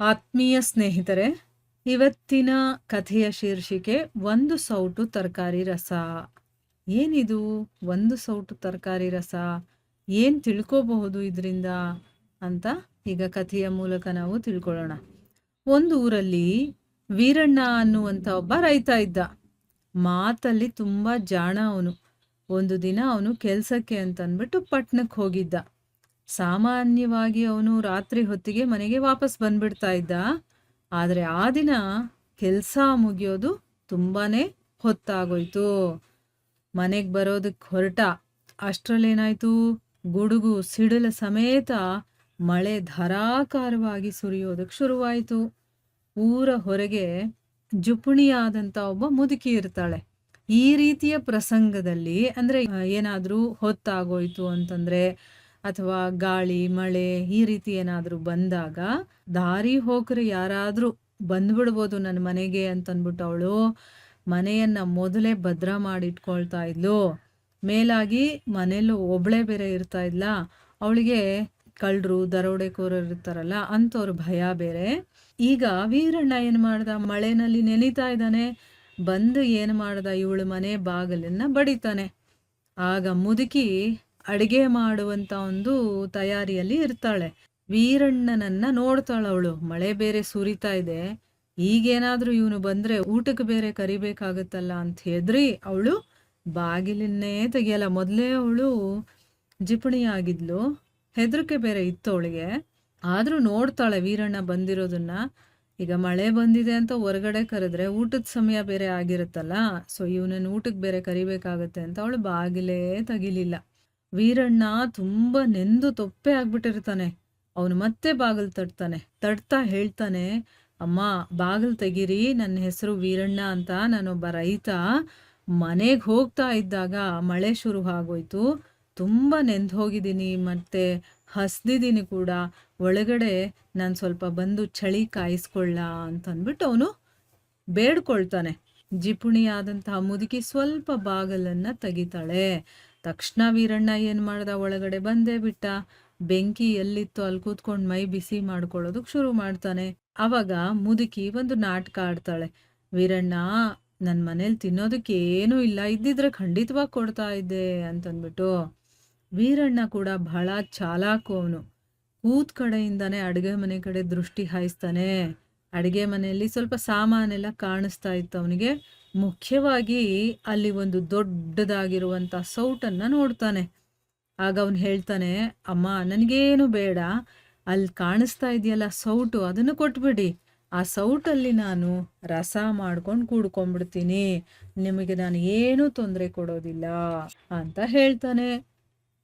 ಆತ್ಮೀಯ ಸ್ನೇಹಿತರೆ, ಇವತ್ತಿನ ಕಥೆಯ ಶೀರ್ಷಿಕೆ ಒಂದು ಸೌಟು ತರಕಾರಿ ರಸ. ಏನಿದು ಒಂದು ಸೌಟು ತರಕಾರಿ ರಸ? ಏನು ತಿಳ್ಕೋಬಹುದು ಇದರಿಂದ ಅಂತ ಈಗ ಕಥೆಯ ಮೂಲಕ ನಾವು ತಿಳ್ಕೊಳ್ಳೋಣ. ಒಂದು ಊರಲ್ಲಿ ವೀರಣ್ಣ ಅನ್ನುವಂಥ ಒಬ್ಬ ರೈತ ಇದ್ದ. ಮಾತಲ್ಲಿ ತುಂಬ ಜಾಣ ಅವನು. ಒಂದು ದಿನ ಅವನು ಕೆಲಸಕ್ಕೆ ಅಂತಂದ್ಬಿಟ್ಟು ಪಟ್ಟಣಕ್ಕೆ ಹೋಗಿದ್ದ. ಸಾಮಾನ್ಯವಾಗಿ ಅವನು ರಾತ್ರಿ ಹೊತ್ತಿಗೆ ಮನೆಗೆ ವಾಪಸ್ ಬಂದ್ಬಿಡ್ತಾ ಇದ್ದ. ಆದರೆ ಆ ದಿನ ಕೆಲಸ ಮುಗಿಯೋದು ತುಂಬಾನೇ ಹೊತ್ತಾಗೋಯ್ತು. ಮನೆಗೆ ಬರೋದಕ್ಕೆ ಹೊರಟ ಅಷ್ಟರಲ್ಲೇನಾಯ್ತು, ಗುಡುಗು ಸಿಡಿಲ ಸಮೇತ ಮಳೆ ಧಾರಾಕಾರವಾಗಿ ಸುರಿಯೋದಕ್ಕೆ ಶುರುವಾಯಿತು. ಊರ ಹೊರಗೆ ಜುಪುಣಿಯಾದಂಥ ಒಬ್ಬ ಮುದುಕಿ ಇರ್ತಾಳೆ. ಈ ರೀತಿಯ ಪ್ರಸಂಗದಲ್ಲಿ ಅಂದರೆ ಏನಾದರೂ ಹೊತ್ತಾಗೋಯ್ತು ಅಂತಂದರೆ ಅಥವಾ ಗಾಳಿ ಮಳೆ ಈ ರೀತಿ ಏನಾದರೂ ಬಂದಾಗ ದಾರಿ ಹೋಗ್ರೆ ಯಾರಾದರೂ ಬಂದ್ಬಿಡ್ಬೋದು ನನ್ನ ಮನೆಗೆ ಅಂತಂದ್ಬಿಟ್ಟು ಅವಳು ಮನೆಯನ್ನು ಮೊದಲೇ ಭದ್ರ ಮಾಡಿಟ್ಕೊಳ್ತಾ ಇದ್ಲು. ಮೇಲಾಗಿ ಮನೇಲೂ ಒಬ್ಳೆ ಬೇರೆ ಇರ್ತಾ ಇದ್ಲ. ಅವಳಿಗೆ ಕಳ್ಳರು ದರೋಡೆಕೋರರು ಇರ್ತಾರಲ್ಲ ಅಂಥವ್ರ ಭಯ ಬೇರೆ. ಈಗ ವೀರಣ್ಣ ಏನು ಮಾಡ್ದ, ಮಳೆನಲ್ಲಿ ನೆನೀತಾ ಇದ್ದಾನೆ. ಬಂದು ಏನು ಮಾಡ್ದ, ಇವಳು ಮನೆ ಬಾಗಿಲನ್ನು ಬಡಿತಾನೆ. ಆಗ ಮುದುಕಿ ಅಡುಗೆ ಮಾಡುವಂಥ ಒಂದು ತಯಾರಿಯಲ್ಲಿ ಇರ್ತಾಳೆ. ವೀರಣ್ಣನನ್ನ ನೋಡ್ತಾಳವಳು. ಮಳೆ ಬೇರೆ ಸುರಿತಾ ಇದೆ, ಈಗೇನಾದರೂ ಇವನು ಬಂದರೆ ಊಟಕ್ಕೆ ಬೇರೆ ಕರಿಬೇಕಾಗತ್ತಲ್ಲ ಅಂತ ಹೆದ್ರಿ ಅವಳು ಬಾಗಿಲನ್ನೇ ತೆಗಿಯಲ್ಲ. ಮೊದಲೇ ಅವಳು ಜಿಪಣಿ ಆಗಿದ್ಲು, ಹೆದರಿಕೆ ಬೇರೆ ಇತ್ತು ಅವಳಿಗೆ. ಆದರೂ ನೋಡ್ತಾಳೆ ವೀರಣ್ಣ ಬಂದಿರೋದನ್ನ. ಈಗ ಮಳೆ ಬಂದಿದೆ ಅಂತ ಹೊರಗಡೆ ಕರೆದ್ರೆ ಊಟದ ಸಮಯ ಬೇರೆ ಆಗಿರುತ್ತಲ್ಲ, ಸೊ ಇವನನ್ನು ಊಟಕ್ಕೆ ಬೇರೆ ಕರಿಬೇಕಾಗತ್ತೆ ಅಂತ ಅವಳು ಬಾಗಿಲೇ ತೆಗಿಲಿಲ್ಲ. ವೀರಣ್ಣ ತುಂಬ ನೆಂದು ತೊಪ್ಪೆ ಆಗ್ಬಿಟ್ಟಿರ್ತಾನೆ. ಅವನು ಮತ್ತೆ ಬಾಗಿಲು ತಟ್ತಾ ಹೇಳ್ತಾನೆ, ಅಮ್ಮ ಬಾಗಿಲು ತೆಗೀರಿ, ನನ್ನ ಹೆಸರು ವೀರಣ್ಣ ಅಂತ, ನಾನೊಬ್ಬ ರೈತ. ಮನೆಗೆ ಹೋಗ್ತಾ ಇದ್ದಾಗ ಮಳೆ ಶುರು ಆಗೋಯ್ತು, ತುಂಬ ನೆಂದು ಹೋಗಿದ್ದೀನಿ, ಮತ್ತೆ ಹಸ್ದಿದ್ದೀನಿ ಕೂಡ. ಒಳಗಡೆ ನಾನು ಸ್ವಲ್ಪ ಬಂದು ಚಳಿ ಕಾಯಿಸ್ಕೊಳ್ಳ ಅಂತಂದ್ಬಿಟ್ಟು ಅವನು ಬೇಡ್ಕೊಳ್ತಾನೆ. ಜಿಪುಣಿಯಾದಂತಹ ಮುದುಕಿ ಸ್ವಲ್ಪ ಬಾಗಲನ್ನು ತೆಗಿತಾಳೆ. ತಕ್ಷಣ ವೀರಣ್ಣ ಏನು ಮಾಡ್ದ, ಒಳಗಡೆ ಬಂದೇ ಬಿಟ್ಟ. ಬೆಂಕಿ ಎಲ್ಲಿತ್ತು ಅಲ್ಲಿ ಕೂತ್ಕೊಂಡು ಮೈ ಬಿಸಿ ಮಾಡ್ಕೊಳ್ಳೋದಕ್ಕೆ ಶುರು ಮಾಡ್ತಾನೆ. ಅವಾಗ ಮುದುಕಿ ಒಂದು ನಾಟಕ ಆಡ್ತಾಳೆ. ವೀರಣ್ಣ, ನನ್ನ ಮನೇಲಿ ತಿನ್ನೋದಕ್ಕೆ ಏನೂ ಇಲ್ಲ, ಇದ್ದಿದ್ರೆ ಖಂಡಿತವಾಗಿ ಕೊಡ್ತಾ ಇದ್ದೆ ಅಂತಂದ್ಬಿಟ್ಟು. ವೀರಣ್ಣ ಕೂಡ ಬಹಳ ಚಾಲಾಕು. ಅವನು ಕೂತ್ ಕಡೆಯಿಂದಾನೆ ಅಡುಗೆ ಮನೆ ಕಡೆ ದೃಷ್ಟಿ ಹಾಯಿಸ್ತಾನೆ. ಅಡುಗೆ ಮನೆಯಲ್ಲಿ ಸ್ವಲ್ಪ ಸಾಮಾನೆಲ್ಲ ಕಾಣಿಸ್ತಾ ಇತ್ತು ಅವನಿಗೆ. ಮುಖ್ಯವಾಗಿ ಅಲ್ಲಿ ಒಂದು ದೊಡ್ಡದಾಗಿರುವಂಥ ಸೌಟನ್ನು ನೋಡ್ತಾನೆ. ಆಗ ಅವನು ಹೇಳ್ತಾನೆ, ಅಮ್ಮ ನನಗೇನು ಬೇಡ, ಅಲ್ಲಿ ಕಾಣಿಸ್ತಾ ಇದೆಯಲ್ಲ ಸೌಟು, ಅದನ್ನು ಕೊಟ್ಬಿಡಿ. ಆ ಸೌಟಲ್ಲಿ ನಾನು ರಸ ಮಾಡ್ಕೊಂಡು ಕೂಡ್ಕೊಂಡ್ಬಿಡ್ತೀನಿ, ನಿಮಗೆ ನಾನು ಏನೂ ತೊಂದರೆ ಕೊಡೋದಿಲ್ಲ ಅಂತ ಹೇಳ್ತಾನೆ.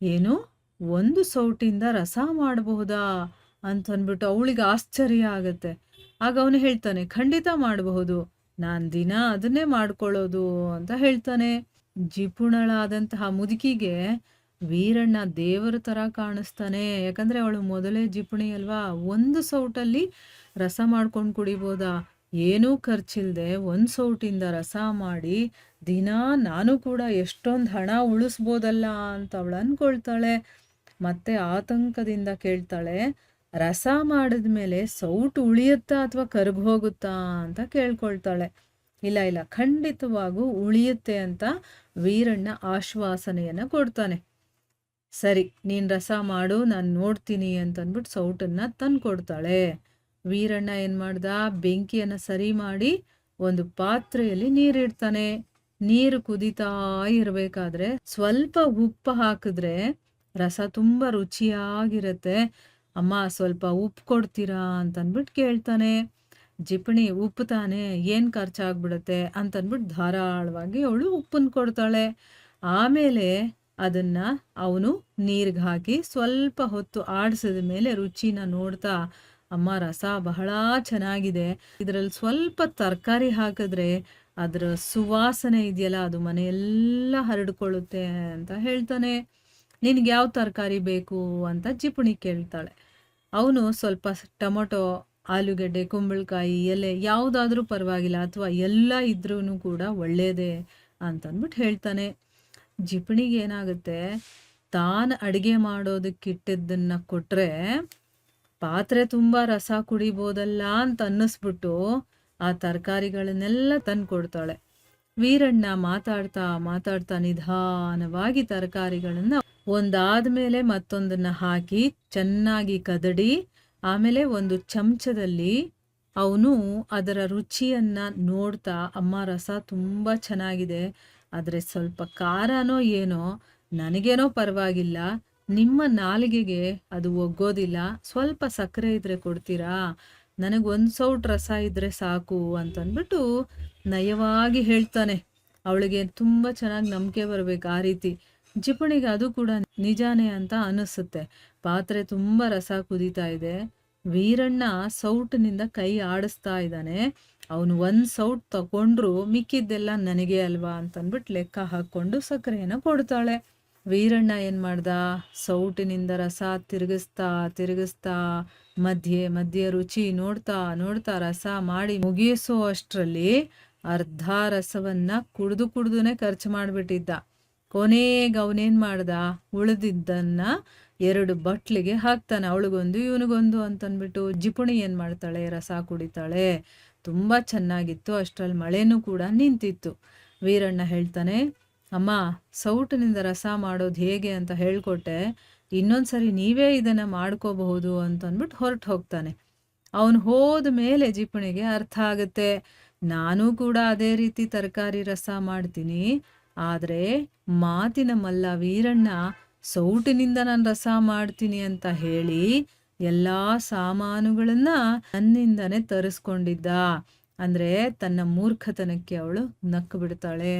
ಏನು, ಒಂದು ಸೌಟಿಂದ ರಸ ಮಾಡಬಹುದಾ ಅಂತಂದ್ಬಿಟ್ಟು ಅವಳಿಗೆ ಆಶ್ಚರ್ಯ ಆಗತ್ತೆ. ಆಗ ಅವನು ಹೇಳ್ತಾನೆ, ಖಂಡಿತ ಮಾಡಬಹುದು, ನಾನು ದಿನ ಅದನ್ನೇ ಮಾಡ್ಕೊಳ್ಳೋದು ಅಂತ ಹೇಳ್ತಾನೆ. ಜಿಪುಣಳಾದಂತಹ ಮುದುಕಿಗೆ ವೀರಣ್ಣ ದೇವರ ಥರ ಕಾಣಿಸ್ತಾನೆ. ಯಾಕಂದರೆ ಅವಳು ಮೊದಲೇ ಜಿಪುಣಿ ಅಲ್ವಾ. ಒಂದು ಸೌಟಲ್ಲಿ ರಸ ಮಾಡ್ಕೊಂಡು ಕುಡಿಬೋದಾ, ಏನೂ ಖರ್ಚಿಲ್ಲದೆ ಒಂದು ಸೌಟಿಂದ ರಸ ಮಾಡಿ ದಿನ ನಾನು ಕೂಡ ಎಷ್ಟೊಂದು ಹಣ ಉಳಿಸ್ಬೋದಲ್ಲ ಅಂತ ಅವಳು ಅಂದ್ಕೊಳ್ತಾಳೆ. ಮತ್ತೆ ಆತಂಕದಿಂದ ಕೇಳ್ತಾಳೆ, ರಸ ಮಾಡಿದ ಮೇಲೆ ಸೌಟು ಉಳಿಯುತ್ತಾ ಅಥವಾ ಕರಗಿ ಹೋಗುತ್ತಾ ಅಂತ ಕೇಳ್ಕೊಳ್ತಾಳೆ. ಇಲ್ಲ ಇಲ್ಲ, ಖಂಡಿತವಾಗೂ ಉಳಿಯುತ್ತೆ ಅಂತ ವೀರಣ್ಣ ಆಶ್ವಾಸನೆಯನ್ನು ಕೊಡ್ತಾನೆ. ಸರಿ, ನೀನು ರಸ ಮಾಡು, ನಾನು ನೋಡ್ತೀನಿ ಅಂತಂದ್ಬಿಟ್ಟು ಸೌಟನ್ನು ತಂದು ಕೊಡ್ತಾಳೆ. ವೀರಣ್ಣ ಏನು ಮಾಡ್ದ, ಬೆಂಕಿಯನ್ನು ಸರಿ ಮಾಡಿ ಒಂದು ಪಾತ್ರೆಯಲ್ಲಿ ನೀರಿಡ್ತಾನೆ. ನೀರು ಕುದೀತಾ ಇರಬೇಕಾದ್ರೆ ಸ್ವಲ್ಪ ಉಪ್ಪು ಹಾಕಿದ್ರೆ ರಸ ತುಂಬ ರುಚಿಯಾಗಿರುತ್ತೆ. ಅಮ್ಮ ಸ್ವಲ್ಪ ಉಪ್ಪು ಕೊಡ್ತೀರಾ ಅಂತಂದ್ಬಿಟ್ಟು ಕೇಳ್ತಾನೆ. ಜಿಪಣಿ, ಉಪ್ಪು ತಾನೇ, ಏನು ಖರ್ಚಾಗ್ಬಿಡುತ್ತೆ ಅಂತಂದ್ಬಿಟ್ಟು ಧಾರಾಳವಾಗಿ ಅವಳು ಉಪ್ಪನ್ನು ಕೊಡ್ತಾಳೆ. ಆಮೇಲೆ ಅದನ್ನು ಅವನು ನೀರಿಗೆ ಹಾಕಿ ಸ್ವಲ್ಪ ಹೊತ್ತು ಆಡಿಸಿದ ಮೇಲೆ ರುಚಿನ ನೋಡ್ತಾ, ಅಮ್ಮ ರಸ ಬಹಳ ಚೆನ್ನಾಗಿದೆ, ಇದರಲ್ಲಿ ಸ್ವಲ್ಪ ತರಕಾರಿ ಹಾಕಿದ್ರೆ ಅದರ ಸುವಾಸನೆ ಇದೆಯಲ್ಲ ಅದು ಮನೆಯೆಲ್ಲ ಹರಡ್ಕೊಳ್ಳುತ್ತೆ ಅಂತ ಹೇಳ್ತಾನೆ. ನಿನಗೆ ಯಾವ ತರಕಾರಿ ಬೇಕು ಅಂತ ಜಿಪುಣಿ ಕೇಳ್ತಾಳೆ. ಅವನು ಸ್ವಲ್ಪ ಟೊಮೊಟೊ, ಆಲೂಗಡ್ಡೆ, ಕುಂಬಳಕಾಯಿ, ಎಲೆ ಯಾವುದಾದ್ರೂ ಪರವಾಗಿಲ್ಲ, ಅಥವಾ ಎಲ್ಲ ಇದ್ರೂ ಕೂಡ ಒಳ್ಳೆಯದೇ ಅಂತಂದ್ಬಿಟ್ಟು ಹೇಳ್ತಾನೆ. ಜಿಪಣಿಗೆ ಏನಾಗುತ್ತೆ, ತಾನು ಅಡುಗೆ ಮಾಡೋದಕ್ಕಿಟ್ಟಿದ್ದನ್ನು ಕೊಟ್ಟರೆ ಪಾತ್ರೆ ತುಂಬ ರಸ ಕುಡಿಬೋದಲ್ಲ ಅಂತ ಅನ್ನಿಸ್ಬಿಟ್ಟು ಆ ತರಕಾರಿಗಳನ್ನೆಲ್ಲ ತಂದು ಕೊಡ್ತಾಳೆ. ವೀರಣ್ಣ ಮಾತಾಡ್ತಾ ಮಾತಾಡ್ತಾ ನಿಧಾನವಾಗಿ ತರಕಾರಿಗಳನ್ನ ಒಂದಾದ್ಮೇಲೆ ಮತ್ತೊಂದನ್ನ ಹಾಕಿ ಚೆನ್ನಾಗಿ ಕದಡಿ, ಆಮೇಲೆ ಒಂದು ಚಮಚದಲ್ಲಿ ಅವನು ಅದರ ರುಚಿಯನ್ನ ನೋಡ್ತಾ, ಅಮ್ಮ ರಸ ತುಂಬ ಚೆನ್ನಾಗಿದೆ, ಆದರೆ ಸ್ವಲ್ಪ ಖಾರನೋ ಏನೋ, ನನಗೇನೋ ಪರವಾಗಿಲ್ಲ, ನಿಮ್ಮ ನಾಲಿಗೆಗೆ ಅದು ಒಗ್ಗೋದಿಲ್ಲ, ಸ್ವಲ್ಪ ಸಕ್ಕರೆ ಇದ್ರೆ ಕೊಡ್ತೀರಾ, ನನಗೆ ಒಂದು ಸೌಟ್ ರಸ ಇದ್ರೆ ಸಾಕು ಅಂತಂದ್ಬಿಟ್ಟು ನಯವಾಗಿ ಹೇಳ್ತಾನೆ. ಅವಳಿಗೆ ತುಂಬ ಚೆನ್ನಾಗಿ ನಂಬಿಕೆ ಬರಬೇಕು ಆ ರೀತಿ. ಜಿಪುಣಿಗೆ ಅದು ಕೂಡ ನಿಜಾನೇ ಅಂತ ಅನಿಸುತ್ತೆ. ಪಾತ್ರೆ ತುಂಬ ರಸ ಕುದೀತಾ ಇದೆ. ವೀರಣ್ಣ ಸೌಟಿನಿಂದ ಕೈ ಆಡಿಸ್ತಾ ಇದ್ದಾನೆ. ಅವನು ಒಂದು ಸೌಟ್ ತಗೊಂಡ್ರು ಮಿಕ್ಕಿದ್ದೆಲ್ಲ ನನಗೆ ಅಲ್ವಾ ಅಂತಂದ್ಬಿಟ್ಟು ಲೆಕ್ಕ ಹಾಕ್ಕೊಂಡು ಸಕ್ಕರೆಯನ್ನು ಕೊಡ್ತಾಳೆ. ವೀರಣ್ಣ ಏನು ಮಾಡ್ದ, ಸೌಟಿನಿಂದ ರಸ ತಿರುಗಿಸ್ತಾ ತಿರುಗಿಸ್ತಾ ಮಧ್ಯೆ ಮಧ್ಯೆ ರುಚಿ ನೋಡ್ತಾ ನೋಡ್ತಾ ರಸ ಮಾಡಿ ಮುಗಿಸೋ ಅಷ್ಟರಲ್ಲಿ ಅರ್ಧ ರಸವನ್ನ ಕುಡ್ದು ಕುಡ್ದುನೆ ಖರ್ಚು ಮಾಡಿಬಿಟ್ಟಿದ್ದ. ಕೊನೆಗೆ ಅವನೇನು ಮಾಡ್ದ, ಉಳಿದಿದ್ದನ್ನ 2 ಬಟ್ಲಿಗೆ ಹಾಕ್ತಾನೆ. ಅವಳಿಗೊಂದು ಇವನಿಗೊಂದು ಅಂತಂದ್ಬಿಟ್ಟು. ಜಿಪುಣಿ ಏನು ಮಾಡ್ತಾಳೆ, ರಸ ಕುಡಿತಾಳೆ. ತುಂಬ ಚೆನ್ನಾಗಿತ್ತು. ಅಷ್ಟರಲ್ಲಿ ಮಳೆನೂ ಕೂಡ ನಿಂತಿತ್ತು. ವೀರಣ್ಣ ಹೇಳ್ತಾನೆ, ಅಮ್ಮ ಸೌಟಿನಿಂದ ರಸ ಮಾಡೋದು ಹೇಗೆ ಅಂತ ಹೇಳ್ಕೊಟ್ಟೆ, ಇನ್ನೊಂದ್ಸರಿ ನೀವೇ ಇದನ್ನು ಮಾಡ್ಕೋಬಹುದು ಅಂತಂದ್ಬಿಟ್ಟು ಹೊರಟು ಹೋಗ್ತಾನೆ. ಅವನು ಹೋದ ಮೇಲೆ ಜಿಪುಣಿಗೆ ಅರ್ಥ ಆಗುತ್ತೆ, ನಾನು ಕೂಡ ಅದೇ ರೀತಿ ತರಕಾರಿ ರಸ ಮಾಡ್ತೀನಿ, ಆದರೆ ಮಾತಿನ ಮಲ್ಲ ವೀರಣ್ಣ ಸೌಟಿನಿಂದ ನಾನು ರಸ ಮಾಡ್ತೀನಿ ಅಂತ ಹೇಳಿ ಎಲ್ಲ ಸಾಮಾನುಗಳನ್ನ ನನ್ನಿಂದನೇ ತರಿಸ್ಕೊಂಡಿದ್ದ. ಅಂದರೆ ತನ್ನ ಮೂರ್ಖತನಕ್ಕೆ ಅವಳು ನಕ್ಕು ಬಿಡ್ತಾಳೆ.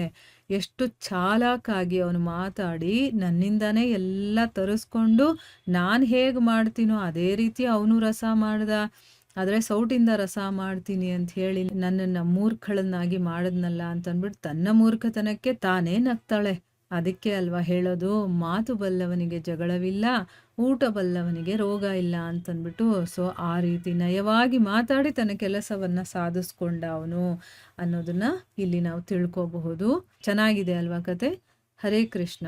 ಎಷ್ಟು ಚಾಲಾಕಾಗಿ ಅವನು ಮಾತಾಡಿ ನನ್ನಿಂದನೇ ಎಲ್ಲ ತರಿಸ್ಕೊಂಡು ನಾನು ಹೇಗೆ ಮಾಡ್ತೀನೋ ಅದೇ ರೀತಿ ಅವನು ರಸ ಮಾಡ್ದ. ಆದರೆ ಸೌಟಿಂದ ರಸ ಮಾಡ್ತೀನಿ ಅಂತ ಹೇಳಿ ನನ್ನನ್ನು ಮೂರ್ಖಳನ್ನಾಗಿ ಮಾಡಿದ್ನಲ್ಲ ಅಂತಂದ್ಬಿಟ್ಟು ತನ್ನ ಮೂರ್ಖತನಕ್ಕೆ ತಾನೇ ನಗ್ತಾಳೆ. ಅದಕ್ಕೆ ಅಲ್ವಾ ಹೇಳೋದು, ಮಾತು ಬಲ್ಲವನಿಗೆ ಜಗಳವಿಲ್ಲ, ಊಟ ಬಲ್ಲವನಿಗೆ ರೋಗ ಇಲ್ಲ ಅಂತಂದ್ಬಿಟ್ಟು. ಸೊ ಆ ರೀತಿ ನಯವಾಗಿ ಮಾತಾಡಿ ತನ್ನ ಕೆಲಸವನ್ನು ಸಾಧಿಸ್ಕೊಂಡ ಅವನು ಅನ್ನೋದನ್ನ ಇಲ್ಲಿ ನಾವು ತಿಳ್ಕೋಬಹುದು. ಚೆನ್ನಾಗಿದೆ ಅಲ್ವಾ ಕತೆ. ಹರೇ ಕೃಷ್ಣ.